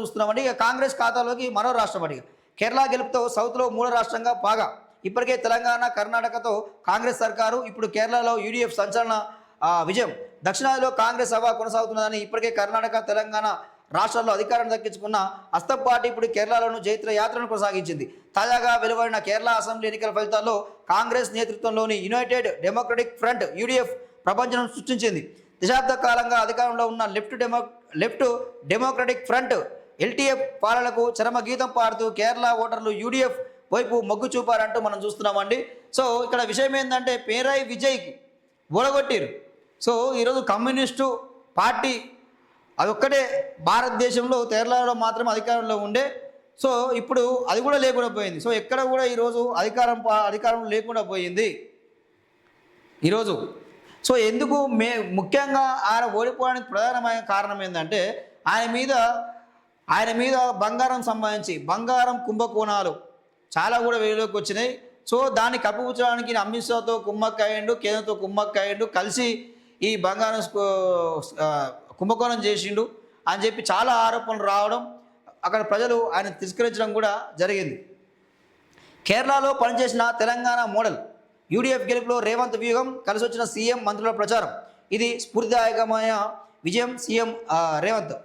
చూస్తున్నామండి. ఇక కాంగ్రెస్ ఖాతాలోకి మరో రాష్ట్రం అండి. కేరళ గెలుపుతో సౌత్లో మూడో రాష్ట్రంగా పాగా. ఇప్పటికే తెలంగాణ, కర్ణాటకతో కాంగ్రెస్ సర్కారు, ఇప్పుడు కేరళలో యూడీఎఫ్ సంచలన విజయం. దక్షిణాదిలో కాంగ్రెస్ హవా కొనసాగుతున్నదని ఇప్పటికే కర్ణాటక, తెలంగాణ రాష్ట్రాల్లో అధికారాన్ని దక్కించుకున్న హస్తం పార్టీ ఇప్పుడు కేరళలోనూ జైత్ర యాత్రను కొనసాగించింది. తాజాగా వెలువడిన కేరళ అసెంబ్లీ ఎన్నికల ఫలితాల్లో కాంగ్రెస్ నేతృత్వంలోని యునైటెడ్ డెమోక్రటిక్ ఫ్రంట్ యూడీఎఫ్ ప్రపంచం సృష్టించింది. దశాబ్ద కాలంగా అధికారంలో ఉన్న లెఫ్ట్ డెమోక్రటిక్ ఫ్రంట్ ఎల్టీఎఫ్ పాలనకు చరమగీతం పాడుతూ కేరళ ఓటర్లు యూడీఎఫ్ వైపు మొగ్గు చూపారంటూ మనం చూస్తున్నామండి. సో ఇక్కడ విషయం ఏంటంటే పినరాయి విజయ్కి ఓడగొట్టారు. సో ఈరోజు కమ్యూనిస్టు పార్టీ అదొక్కటే భారతదేశంలో కేరళలో మాత్రమే అధికారంలో ఉండే. సో ఇప్పుడు అది కూడా లేకుండా పోయింది. సో ఎక్కడ కూడా ఈరోజు అధికారం లేకుండా పోయింది ఈరోజు. సో ఎందుకు ముఖ్యంగా ఆయన ఓడిపోవడానికి ప్రధానమైన కారణం ఏంటంటే ఆయన మీద బంగారం సంబంధించి బంగారం కుంభకోణాలు చాలా కూడా వెలుగులోకి వచ్చినాయి. సో దాన్ని కప్పిపుచ్చడానికి అమిత్ షాతో కుమ్మక్కయ్యిండు, కేంద్రంతో కుమ్మక్కయ్యిండు, కలిసి ఈ బంగారం కుంభకోణం చేసిండు అని చెప్పి చాలా ఆరోపణలు రావడం, అక్కడ ప్రజలు ఆయన తిరస్కరించడం కూడా జరిగింది. కేరళలో పనిచేసిన తెలంగాణ మోడల్ యూడీఎఫ్ గెలుపులో రేవంత్ వ్యూహం, కలిసి వచ్చిన సీఎం మంత్రుల ప్రచారం. ఇది స్ఫూర్తిదాయకమైన విజయం సీఎం రేవంత్.